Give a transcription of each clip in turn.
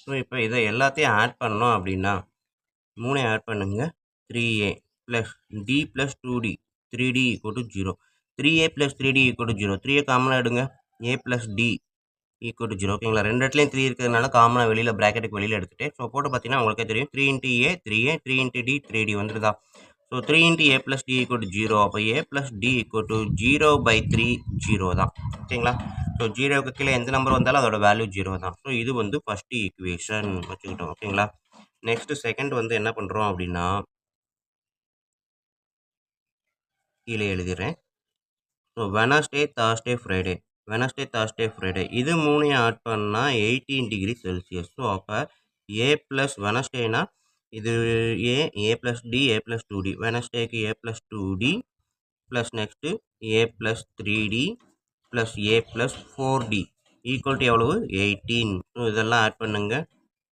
So இப்போ இதை எல்லாத்தையும் ஆட் பண்ணோம் அப்படின்னா 3 ஆட் பண்ணுங்க 3a plus d plus 2d 3d equal to 0 3a plus 3d equal to 0 3a காமனாக எடுங்க a plus D equal to 0 ஓகேங்களா. ரெண்டு இடத்துலையும் 3 இருக்கிறதுனால காமனாக வெளியில் ப்ராக்கெட்டுக்கு வெளியில் எடுத்துகிட்டு ஸோ போட்டு பார்த்தீங்கன்னா உங்களுக்கே தெரியும் 3 into A 3a 3 into D 3d வந்துருதா. So 3 into A plus D equal to 0 அப்போ A plus D equal to 0/3 0 தான் ஓகேங்களா. ஸோ 0க்கு கீழே எந்த நம்பர் வந்தாலும் அதோட வேல்யூ 0 தான். ஸோ இது வந்து ஃபஸ்ட்டு ஈக்குவேஷன் வச்சுக்கிட்டோம் ஓகேங்களா. நெக்ஸ்ட் செகண்ட் வந்து என்ன பண்ணுறோம் அப்படின்னா கீழே எழுதிடுறேன். ஸோ வெனஸ்டே தேர்ஸ்டே ஃப்ரைடே இது 3 ஆட் பண்ணால் 18 டிகிரி செல்சியஸ். ஸோ அப்போ ஏ ப்ளஸ் வெனஸ்டேனா இது A plus D A plus 2d வெனஸ்டேக்கு A plus 2d plus next A plus 3d plus A plus 4d equal to எவ்வளவு 18. ஸோ இதெல்லாம் add பண்ணுங்க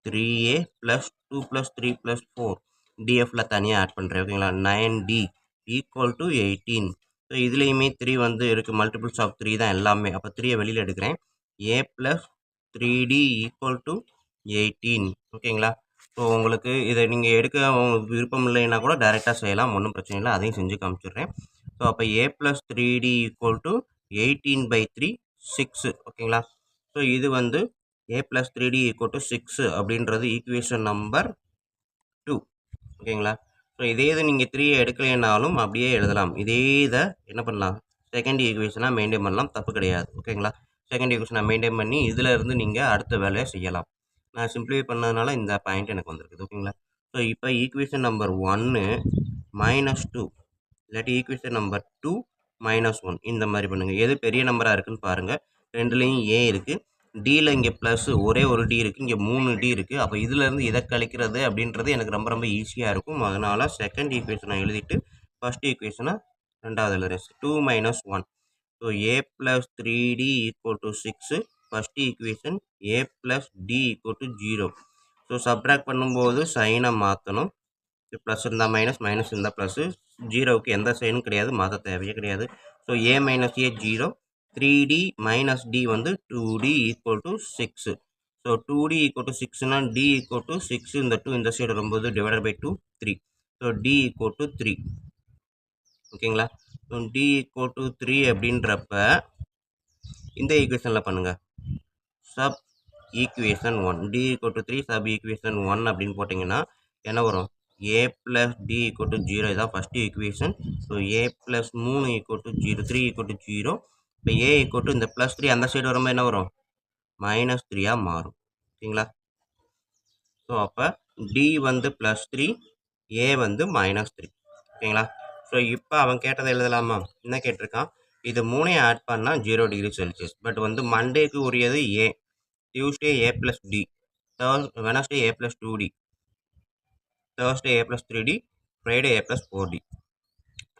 3a plus 2 plus 3 plus 4 டிஎஃப்பில் தனியாக add பண்ணுறேன் ஓகேங்களா. 9d equal to 18. ஸோ இதுலேயுமே 3 வந்து இருக்குது மல்டிபிள்ஸ் ஆஃப் 3 தான் எல்லாமே. அப்போ 3யை வெளியில் எடுக்கிறேன் ஏ ப்ளஸ் 3d ஈக்குவல் டு 18 ஓகேங்களா. ஸோ உங்களுக்கு இதை நீங்கள் எடுக்க உங்களுக்கு விருப்பம் இல்லைன்னா கூட டைரெக்டாக செய்யலாம், ஒன்றும் பிரச்சனை இல்லை, அதையும் செஞ்சு காமிச்சிடுறேன். ஸோ அப்போ A plus 3d equal to 18/3 6 ஓகேங்களா. ஸோ இது வந்து ஏ ப்ளஸ் 3d ஈக்குவல் டு 6 அப்படின்றது ஈக்குவேஷன் நம்பர் 2 ஓகேங்களா. ஸோ இதே இது நீங்கள் 3 எடுக்கலைனாலும் அப்படியே எழுதலாம். இதே இதை என்ன பண்ணலாம் செகண்ட் ஈக்குவேஷனாக மெயின்டைன் பண்ணலாம், தப்பு கிடையாது ஓகேங்களா. செகண்ட் ஈக்குவேஷனை மெயின்டைன் பண்ணி இதில் இருந்து நீங்கள் அடுத்த வேலையை செய்யலாம். நான் சிம்பிளிஃபை பண்ணதுனால இந்த பாயிண்ட் எனக்கு வந்திருக்குது ஓகேங்களா. ஸோ இப்போ ஈக்குவேஷன் நம்பர் 1 -2 இல்லாட்டி ஈக்குவேஷன் நம்பர் 2 -1 இந்த மாதிரி பண்ணுங்கள். எது பெரிய நம்பராக இருக்குன்னு பாருங்கள். ரெண்டுலேயும் ஏ இருக்குது, டியில் இங்கே ப்ளஸ் ஒரே ஒரு டி இருக்குது, இங்கே 3 டி இருக்குது. அப்போ இதிலேருந்து இதை கழிக்கிறது அப்படின்றது எனக்கு ரொம்ப ரொம்ப ஈஸியாக இருக்கும். அதனால் செகண்ட் ஈக்குவேஷனை எழுதிட்டு ஃபஸ்ட் ஈக்குவேஷனை ரெண்டாவது எழுதுறேன் 2 - 1. So a plus 3d equal to 6 first equation a plus D equal to 0. So subtract பண்ணும்போது சைனை மாற்றணும். ப்ளஸ் இருந்தால் மைனஸ், மைனஸ் இருந்தால் ப்ளஸ்ஸு, ஜீரோவுக்கு எந்த சைனும் கிடையாது, மாற்ற தேவையே கிடையாது. So A minus A 0, 3d minus D வந்து 2d equal to 6. So 2d equal to 6னா d ஈக்குவல் டு 6 இந்த 2 இந்த சைடு வரும்போது divided by 2 3. So d equal to 3 ஓகேங்களா. ஸோ d ஈக்குவல் டு 3 அப்படின்றப்ப இந்த ஈக்குவேஷனில் பண்ணுங்கள் sub equation 1 d equal to 3 sub equation 1 அப்படின்னு போட்டிங்கன்னா என்ன வரும் ஏ ப்ளஸ் டி ஈக்குவல் டு 0 இதான் first equation. So a plus 3 equal to 0 3 equal to 0. இப்போ ஏ ஈக்குவல் டு இந்த ப்ளஸ் 3 அந்த சைடு வரும்போது என்ன வரும் -3 மாறும் ஓகேங்களா. ஸோ அப்போ டி வந்து +3 ஏ வந்து -3 ஓகேங்களா. ஸோ இப்போ அவன் கேட்டதை எழுதலாமா, என்ன கேட்டிருக்கான், இது 3 ஆட் பண்ணால் 0 டிகிரி செல்சியஸ். பட் வந்து மண்டேக்கு உரியது ஏ, டியூஸ்டே ஏ ப்ளஸ் டி, வெனஸ்டே ஏ ப்ளஸ் 2d, தேர்ஸ்டே ஏ ப்ளஸ் 3d, ஃப்ரைடே ஏ ப்ளஸ் 4d.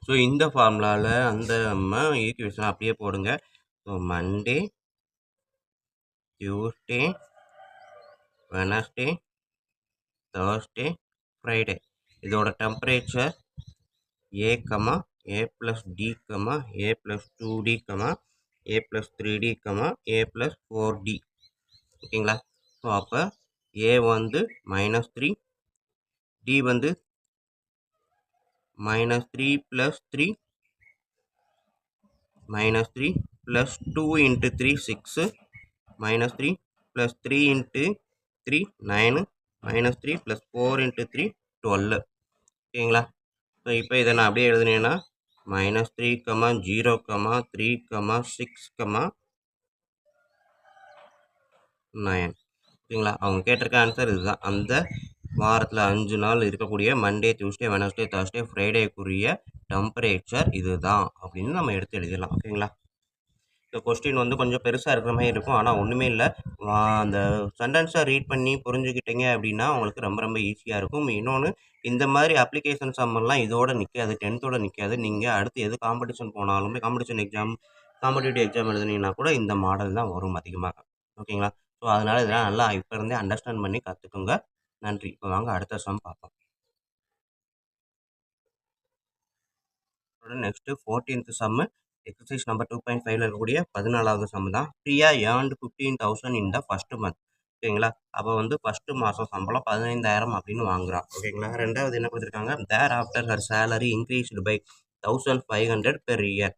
ஸோ இந்த ஃபார்முலாவில் அந்த நம்ம ஈக்குவேஷனை அப்படியே போடுங்க. So Monday, Tuesday, Wednesday, Thursday, Friday இதோட டெம்பரேச்சர் ஏ கமா ஏ ப்ளஸ் டி கமா ஏ ப்ளஸ் 2d கமா ஏ ப்ளஸ் 3d கமா ஏ ப்ளஸ் 4d ஓகேங்களா. So அப்போ ஏ வந்து -3, டி வந்து -3 + 3 -3 + 2 × 3 6 -3 + 3 × 3 9 -3 + 4 × 3 12 ஓகேங்களா. ஸோ இப்போ இதை நான் அப்படியே எழுதுனேன்னா -3, 0, 3, 6, 9 ஓகேங்களா. அவங்க கேட்டிருக்க ஆன்சர் இதுதான். அந்த வாரத்தில் 5 நாள் இருக்கக்கூடிய மண்டே, டியூஸ்டே, வெனஸ்டே, தேர்ஸ்டே, ஃப்ரைடேக்குரிய டெம்பரேச்சர் இதுதான் அப்படின்னு நம்ம எடுத்து எழுதிடலாம் ஓகேங்களா. இந்த கொஸ்டின் வந்து கொஞ்சம் பெருசாக இருக்கிற மாதிரி இருக்கும், ஆனால் ஒன்றுமே இல்லை. அந்த சென்டென்ஸை ரீட் பண்ணி புரிஞ்சுக்கிட்டீங்க அப்படின்னா உங்களுக்கு ரொம்ப ரொம்ப ஈஸியாக இருக்கும். இன்னொன்று, இந்த மாதிரி அப்ளிகேஷன் சம்மெல்லாம் இதோட நிற்காது, 10th நிற்காது. நீங்கள் அடுத்து எது காம்படிஷன் போனாலுமே, காம்படிஷன் எக்ஸாம், காம்படிட்டிவ் எக்ஸாம் எழுதுனீங்கன்னா கூட இந்த மாடல் தான் வரும் அதிகமாக ஓகேங்களா. ஸோ அதனால் இதெல்லாம் நல்லா இப்போ இருந்தே அண்டர்ஸ்டாண்ட் பண்ணி கற்றுக்குங்க. நன்றி. இப்போ வாங்க அடுத்த சம் பார்ப்போம். நெக்ஸ்ட்டு 14th சம்மு, எக்ஸசைஸ் நம்பர் 2.5ல இருக்கக்கூடிய 14வது சம் தான். பிரியா ஏர்ன்டு 15,000 இன் த ஃபர்ஸ்ட் மந்த். ஓகேங்களா? அப்போ வந்து ஃபர்ஸ்ட் மாசம் சம்பளம் 15,000 அப்படின்னு வாங்குறா. ஓகேங்களா? 2வது என்ன குடுத்துருக்காங்க, thereafter her salary increased by 1,500 per year.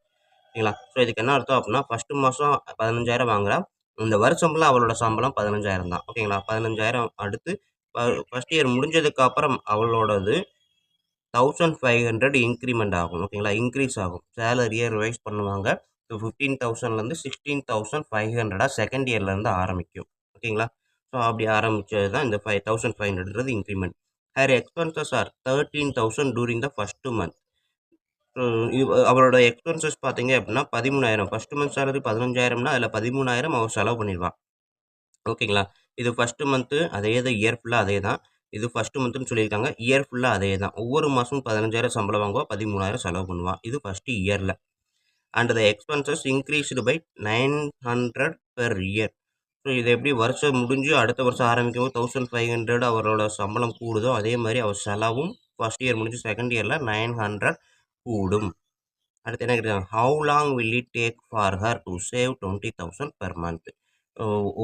ஓகேங்களா? ஸோ இதுக்கு என்ன அர்த்தம் அப்படின்னா, ஃபர்ஸ்ட் மாசம் 15,000 வாங்குறா. இந்த வருஷம் ஃபுல்லா அவளோட சம்பளம் 15,000 தான். ஓகேங்களா? 15,000 அடுத்து ஃபர்ஸ்ட் இயர் முடிஞ்சதுக்கு அப்புறம் அவளோடது 1,500 இன்கிரிமெண்ட் ஆகும். ஓகேங்களா? இன்க்ரீஸ் ஆகும். சேலரிய ரிவைஸ் பண்ணுவாங்க. ஸோ 15,000லேருந்து 16,500 செகண்ட் இயர்லேருந்து ஆரம்பிக்கும். ஓகேங்களா? ஸோ அப்படி ஆரம்பிச்சது தான் இந்த 5,500ன்றது increment. Her expenses are 13,000 during the first month. அவளோட எக்ஸ்பென்சஸ் பார்த்தீங்க அப்படின்னா 13,000. ஃபர்ஸ்ட் மந்த் சேலரி 15,000னா அதில் 13,000 அவ செலவு பண்ணிருவா. ஓகேங்களா? இது ஃபர்ஸ்ட் மந்த்து அதே தான், இயர் ஃபுல்லா அதே தான். இது ஃபர்ஸ்ட் மந்த்ன்னு சொல்லியிருக்காங்க. இயர் ஃபுல்லா அதே தான். ஒவ்வொரு மாசமும் 15,000 சம்பளம் வாங்குவா. 13,000 செலவு பண்ணுவா. இது ஃபர்ஸ்ட் இயர்ல. And the expenses increased by 900 per year. So இது எப்படி வருஷம் முடிஞ்சு அடுத்த வருஷம் ஆரம்பிக்கும்போது 1,500 அவரோட சம்பளம் கூடுதோ, அதே மாதிரி அவர் செலவும் ஃபர்ஸ்ட் இயர் முடிஞ்சு செகண்ட் இயர்ல 900 கூடும். அடுத்து என்ன கேட்டிருக்காங்க, how long will it take for her to save 20,000 per month.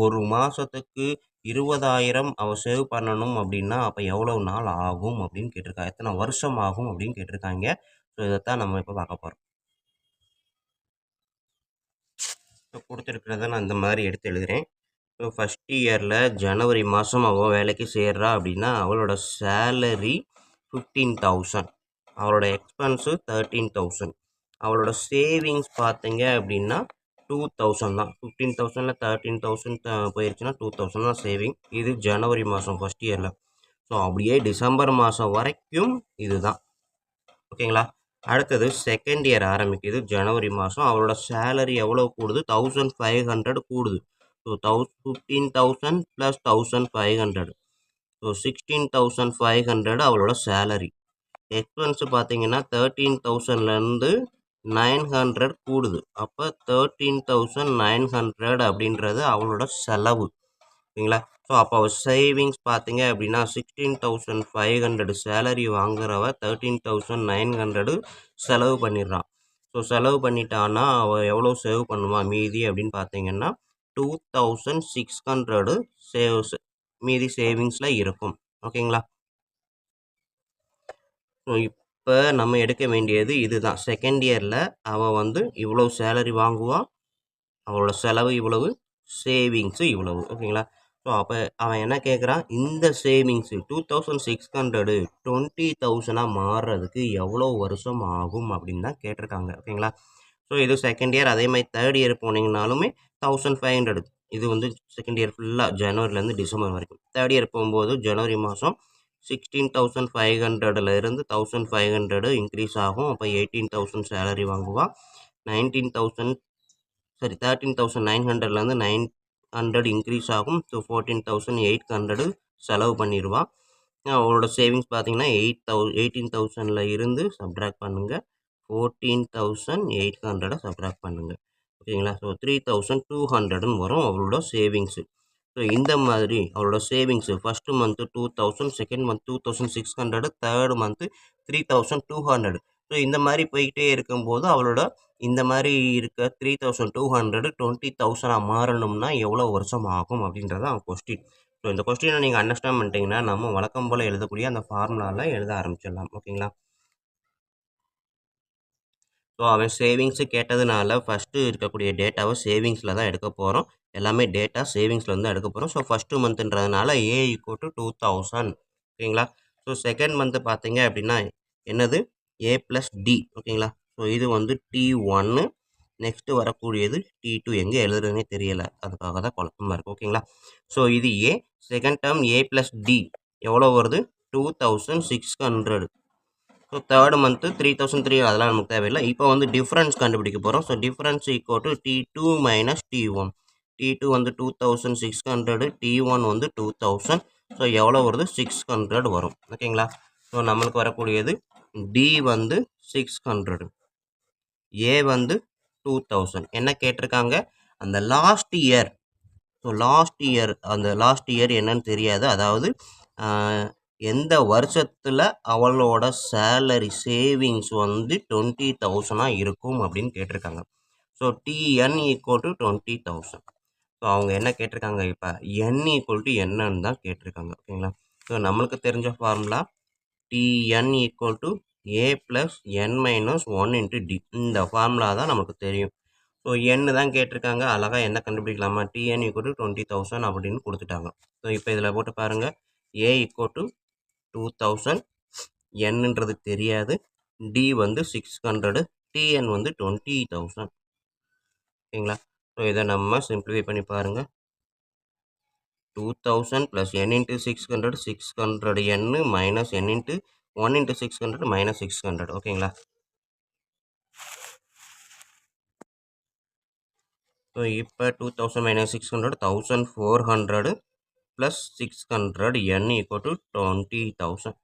ஒரு மாசத்துக்கு 20,000 அவ சேவ் பண்ணணும் அப்படின்னா, அப்போ எவ்வளவு நாள் ஆகும் அப்படின்னு கேட்டிருக்காங்க. எத்தனை வருஷம் ஆகும் அப்படின்னு கேட்டிருக்காங்க. ஸோ இதைத்தான் நம்ம இப்போ பார்க்க போகிறோம். இப்போ கொடுத்துருக்கிறத நான் இந்த மாதிரி எடுத்து எழுதுகிறேன். ஸோ ஃபஸ்ட் இயரில் ஜனவரி மாதம் அவள் வேலைக்கு சேர்றா அப்படின்னா அவளோட சேலரி 15,000, அவளோட எக்ஸ்பென்ஸு 13,000, அவளோட சேவிங்ஸ் பார்த்தீங்க அப்படின்னா 2,000 தான். 15,000ல் 13,000 போயிடுச்சுன்னா 2,000 தான் சேவிங். இது ஜனவரி மாதம் ஃபஸ்ட் இயரில். ஸோ அப்படியே டிசம்பர் மாதம் வரைக்கும் இதுதான். ஓகேங்களா? அடுத்தது செகண்ட் இயர் ஆரம்பிக்குது ஜனவரி மாதம். அவளோட சேலரி எவ்வளோ கூடுது, 1,500 கூடுது. So 15,000 plus 1,500. ஸோ 16,500 அவளோட சேலரி. எக்ஸ்பென்ஸ் பார்த்தீங்கன்னா 13,000லேருந்து 900 கூடுது. அப்போ 13,900 அப்படின்றது அவளோட செலவு. ஓகேங்களா? ஸோ அப்போ அவள் சேவிங்ஸ் பார்த்தீங்க அப்படின்னா 16,500 சேலரி வாங்குறவ 13,900 செலவு பண்ணிடுறான். ஸோ செலவு பண்ணிட்டான்னா அவள் எவ்வளோ சேவ் பண்ணுவா மீதி அப்படின்னு பார்த்தீங்கன்னா 2,600 சேவ்ஸ் மீதி சேவிங்ஸில் இருக்கும். ஓகேங்களா? ஸோ இப்போ நம்ம எடுக்க வேண்டியது இதுதான். செகண்ட் இயரில் அவள் வந்து இவ்வளோ சேலரி வாங்குவா, அவளோட செலவு இவ்வளவு, சேவிங்ஸு இவ்வளவு. ஓகேங்களா? ஸோ அப்போ அவன் என்ன கேட்குறான், இந்த சேவிங்ஸு 2,600 20,000 மாறுறதுக்கு எவ்வளோ வருஷம் ஆகும் அப்படின்னு தான் கேட்டிருக்காங்க. ஓகேங்களா? ஸோ இது செகண்ட் இயர். அதே மாதிரி தேர்ட் இயர் போனீங்கனாலுமே 1,500. இது வந்து செகண்ட் இயர் ஃபுல்லாக ஜனவரிலேருந்து டிசம்பர் வரைக்கும். தேர்ட் இயர் போகும்போது ஜனவரி மாதம் 16,500லேருந்து 1,500 இன்க்ரீஸ் ஆகும். அப்போ 18,000 சேலரி வாங்குவா. 19,000 சரி 13,900லேருந்து 900 இன்க்ரீஸ் ஆகும். ஸோ 14,800 செலவு பண்ணிடுவா. அவளோட சேவிங்ஸ் பார்த்தீங்கன்னா 18,000ல் இருந்து சப்ட்ராக்ட் பண்ணுங்கள். 14,800 சப்ட்ராக்ட் பண்ணுங்கள். ஓகேங்களா? ஸோ 3,200ன்னு வரும் அவளோட சேவிங்ஸு. ஸோ இந்த மாதிரி அவளோட savings first month 2,000, second month 2,600, third month 3,200. So இந்த மாதிரி போய்கிட்டே இருக்கும்போது அவளோட இந்த மாதிரி இருக்க 3,200 20,000 மாறணும்னா எவ்வளோ வருஷம் ஆகும் அப்படின்றது அவன் கொஸ்டின். ஸோ இந்த கொஸ்டினை நீங்கள் அண்டர்ஸ்டாண்ட் பண்ணிட்டீங்கன்னா நம்ம வழக்கம் போல் எழுதக்கூடிய அந்த ஃபார்முலாவில் எழுத ஆரம்பிச்சிடலாம். ஓகேங்களா? ஸோ அவன் சேவிங்ஸு கேட்டதுனால ஃபஸ்ட்டு இருக்கக்கூடிய டேட்டாவை சேவிங்ஸில் தான் எடுக்க போகிறோம். எல்லாமே டேட்டா சேவிங்ஸில் வந்து எடுக்க போகிறோம். ஸோ ஃபஸ்ட்டு மந்த்துன்றதுனால A = 2,000. ஓகேங்களா? ஸோ செகண்ட் மந்த்து பார்த்தீங்க அப்படின்னா என்னது, A + D. ஓகேங்களா? ஸோ இது வந்து T1. நெக்ஸ்ட்டு வரக்கூடியது T2. எங்கே எழுதுறதுனே தெரியலை, அதுக்காக தான் குழப்பமாக இருக்குது. ஓகேங்களா? ஸோ இது A. Second term A + D எவ்வளோ வருது, 2,600. So third month 3,300. அதெல்லாம் நமக்கு தேவையில்லை. இப்போ வந்து டிஃப்ரென்ஸ் கண்டுபிடிக்க போகிறோம். So difference = T2 - T1. T2 வந்து 2,600, T1 வந்து 2,000. ஸோ எவ்வளோ வருது, 600 வரும். ஓகேங்களா? ஸோ நம்மளுக்கு வரக்கூடியது D வந்து 600, A வந்து 2,000. என்ன கேட்டிருக்காங்க, அந்த last year. So last year என்னன்னு தெரியாது. அதாவது எந்த வருஷத்தில் அவளோட சேலரி சேவிங்ஸ் வந்து 20,000 இருக்கும் அப்படின்னு கேட்டிருக்காங்க. So TN = 20,000. ஸோ அவங்க என்ன கேட்டிருக்காங்க இப்போ n ஈக்குவல் டு என்னன்னு தான் கேட்டிருக்காங்க. ஓகேங்களா? ஸோ நம்மளுக்கு தெரிஞ்ச formula Tn equal to a + n - 1 × d. இந்த ஃபார்முலா தான் நமக்கு தெரியும். ஸோ n தான் கேட்டிருக்காங்க. அழகா என்ன கண்டுபிடிக்கலாமா? Tn = 20,000 அப்படின்னு கொடுத்துட்டாங்க. ஸோ இப்போ இதில் போட்டு பாருங்கள். a = 2000, nன்றது தெரியாது, d வந்து 600, Tn வந்து 20,000. ஓகேங்களா? ஸோ இதை நம்ம சிம்பிளிஃபை பண்ணி பாருங்கள். 2000 + n × 600, 600n - n × 1 × 600 - 600. ஓகேங்களா? ஸோ இப்போ 2000 - 600 1400 + 600 n = 20,000.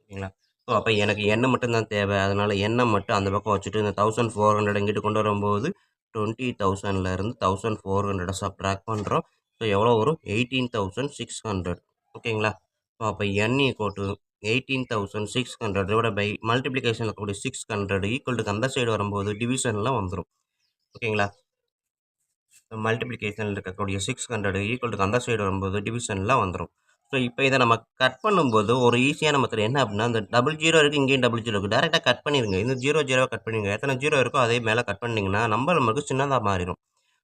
ஓகேங்களா? ஸோ அப்போ எனக்கு n மட்டும்தான் தேவை. அதனால் n மட்டும் அந்த பக்கம் வச்சுட்டு இந்த 1400 இங்கிட்டு கொண்டு வரும்போது 20,000லேருந்து 1400 சப்ட்ராக்ட் பண்ணுறோம். ஸோ எவ்வளோ வரும்? 18,600. ஓகேங்களா? ஸோ அப்போ n = 18,600 டிவைட் பை மல்டிப்ளிகேஷனில் இருக்கக்கூடிய 600 ஈக்குவல் டு அந்த சைடு வரும்போது டிவிஷனில் வந்துடும். ஓகேங்களா? மல்டிப்ளிகேஷனில் இருக்கக்கூடிய 600 ஈக்குவல் டு அந்த சைடு வரும்போது டிவிஷனில் வந்துடும். ஸோ இப்போ இதை நம்ம கட் பண்ணும்போது ஒரு ஈஸியான மெத்தட் என்ன அப்படின்னா, இந்த 00 இருக்குது, இங்கேயும் 00 இருக்குது, டேரெக்டாக கட் பண்ணிடுங்க. இந்த 00 கட் பண்ணிடுங்க. எத்தனை 0 இருக்கோ அதே மேலே கட் பண்ணிங்கன்னா நம்பர் நமக்கு சின்னதாக மாறிடும்.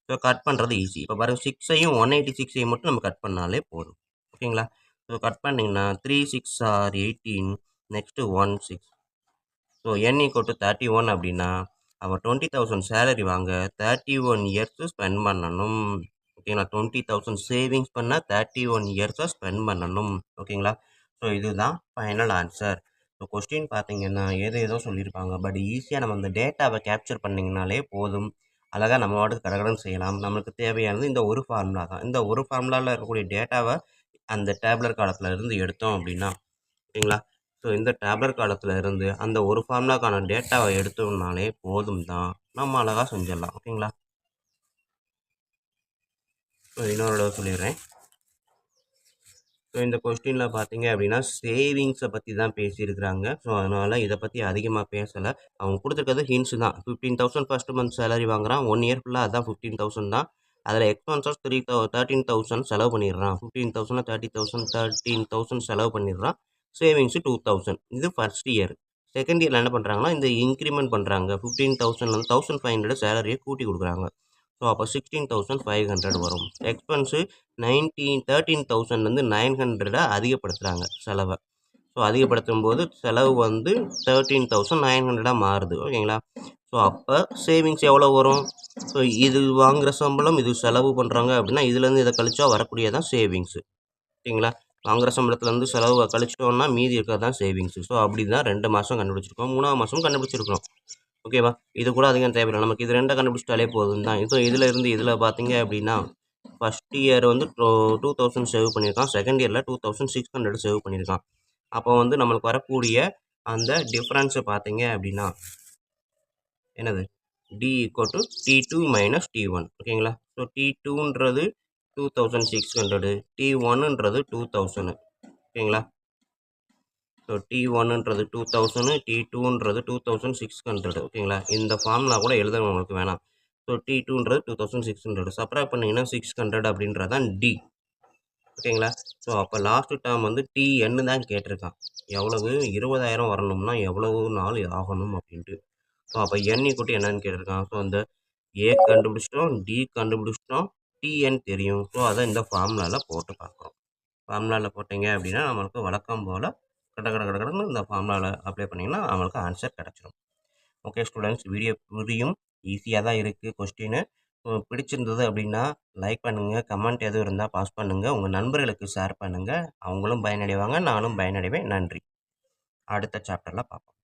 ஸோ கட் பண்ணுறது ஈஸி. இப்போ பாருங்கள், 6ஐயும் 186ஐயும் மட்டும் நம்ம கட் பண்ணாலே போதும். ஓகேங்களா? ஸோ கட் பண்ணிங்கன்னா 3 6 are 18, நெக்ஸ்ட்டு 1 6. ஸோ n = 31 அப்படின்னா அவன் 20,000 சேலரி வாங்க 31 இயர்ஸ் ஸ்பெண்ட் பண்ணணும். ஓகேங்களா? 20,000 சேவிங்ஸ் பண்ண 31 இயர்ஸை ஸ்பெண்ட் பண்ணணும். ஓகேங்களா? ஸோ இதுதான் ஃபைனல் ஆன்சர். ஸோ கொஸ்டின் பார்த்தீங்கன்னா ஏதோ சொல்லியிருப்பாங்க. பட் ஈஸியாக நம்ம அந்த டேட்டாவை கேப்சர் பண்ணிங்கனாலே போதும். அழகாக நம்ம வாட்டுக்கு கடகடன்னு செய்யலாம். நம்மளுக்கு தேவையானது இந்த ஒரு ஃபார்முலா தான். இந்த ஒரு ஃபார்முலாவில் இருக்கக்கூடிய டேட்டாவை அந்த டேப்லர் காலத்தில் இருந்து எடுத்தோம் அப்படின்னா, ஓகேங்களா? ஸோ இந்த டேப்லர் காலத்தில் இருந்து அந்த ஒரு ஃபார்முலாக்கான டேட்டாவை எடுத்தோம்னாலே போதும் தான். நம்ம அழகாக செஞ்சிடலாம். ஓகேங்களா? ஸோ இன்னொரு தடவை சொல்லிடுறேன். ஸோ இந்த கொஸ்டினில் பார்த்தீங்க அப்படின்னா சேவிங்ஸை பற்றி தான் பேசியிருக்கிறாங்க. ஸோ அதனால் இதை பற்றி அதிகமாக பேசலை. அவங்க கொடுத்துருக்கிறது ஹிண்ட்ஸ் தான். 15,000 ஃபர்ஸ்ட் மந்த் சேலரி வாங்குறான். 1 இயர் ஃபுல்லாக அதான் 15,000 தான். அதில் எக்ஸ்பென்சஸ் 13,000 செலவு பண்ணிடுறான். 15,000 30,000 13,000 செலவு பண்ணிடுறான். சேவிங்ஸு 2,000. இது ஃபர்ஸ்ட் இயர். செகண்ட் இயரில் என்ன பண்ணுறாங்கன்னா இந்த இன்க்ரிமெண்ட் பண்ணுறாங்க. 15,000லேருந்து 1,500 சேலரியை கூட்டி கொடுக்குறாங்க. ஸோ அப்போ 16,500 வரும். எக்ஸ்பென்ஸு 13,000லேருந்து 900 அதிகப்படுத்துகிறாங்க செலவை. ஸோ அதிகப்படுத்தும் போது செலவு வந்து 13,900 மாறுது. ஓகேங்களா? ஸோ அப்போ சேவிங்ஸ் எவ்வளோ வரும்? ஸோ இது வாங்குகிற சம்பளம், இது செலவு பண்ணுறாங்க அப்படின்னா இதுலேருந்து இதை கழிச்சா வரக்கூடியதான் சேவிங்ஸு. ஓகேங்களா? வாங்குகிற சம்பளத்துலேருந்து செலவு கழிச்சிட்டோம்னா மீதி இருக்கிறது தான் சேவிங்ஸு. ஸோ அப்படி தான் 2 மாதம் கண்டுபிடிச்சிருக்கோம். 3ஆவது மாதமும் கண்டுபிடிச்சிருக்கிறோம். ஓகேவா? இது கூட அதிகம் தேவையில்லை. நமக்கு இது 2 கண்டுபிடிச்சிட்டாலே போதும் தான். ஸோ இதில் இருந்து இதில் பார்த்தீங்க அப்படின்னா ஃபஸ்ட் இயர் வந்து 2,000 சேவ் பண்ணியிருக்கான். செகண்ட் இயரில் 2,600 சேவ் பண்ணியிருக்கான். அப்போ வந்து நம்மளுக்கு வரக்கூடிய அந்த டிஃப்ரென்ஸு பார்த்தீங்க அப்படின்னா என்னது? D = T2 - T1. ஓகேங்களா? ஸோ T2ன்றது 2,600, T1ன்றது 2,000. ஓகேங்களா? ஸோ T1ன்றது 2,000, T2ன்றது 2,600. ஓகேங்களா? இந்த ஃபார்முலா கூட எழுதணும் உங்களுக்கு வேணாம். ஸோ T2ன்றது 2,600 சப்ராக்ட் பண்ணிங்கன்னா 600 அப்படின்றது தான் D. ஓகேங்களா? ஸோ அப்போ லாஸ்ட் டேர்ம் வந்து Tn தான் கேட்டிருக்கான். எவ்வளவு? 20,000 வரணும்னா எவ்வளவு நாள் ஆகணும் அப்படின்ட்டு. ஸோ அப்போ n = என்னன்னு கேட்டிருக்கான். ஸோ அந்த A கண்டுபிடிச்சிட்டோம், D கண்டுபிடிச்சிட்டோம், Tn தெரியும். ஸோ அதை இந்த ஃபார்முலாவில் போட்டு பார்க்குறோம். ஃபார்முலாவில் போட்டிங்க அப்படின்னா நம்மளுக்கு வழக்கம் போல் கடன்னு இந்த ஃபார்முலாவில் அப்ளை பண்ணிங்கன்னா நம்மளுக்கு ஆன்சர் கிடச்சிடும். ஓகே ஸ்டூடெண்ட்ஸ், வீடியோ புரியும். ஈஸியாக தான் இருக்குது கொஸ்டின்னு. பிடிச்சிருந்தது அப்படின்னா லைக் பண்ணுங்கள், கமெண்ட் எதுவும் இருந்தால் பாஸ் பண்ணுங்கள், உங்கள் நண்பர்களுக்கு ஷேர் பண்ணுங்கள். அவங்களும் பயனடைவாங்க, நானும் பயனடைவேன். நன்றி. அடுத்த சாப்டரில் பார்ப்போம்.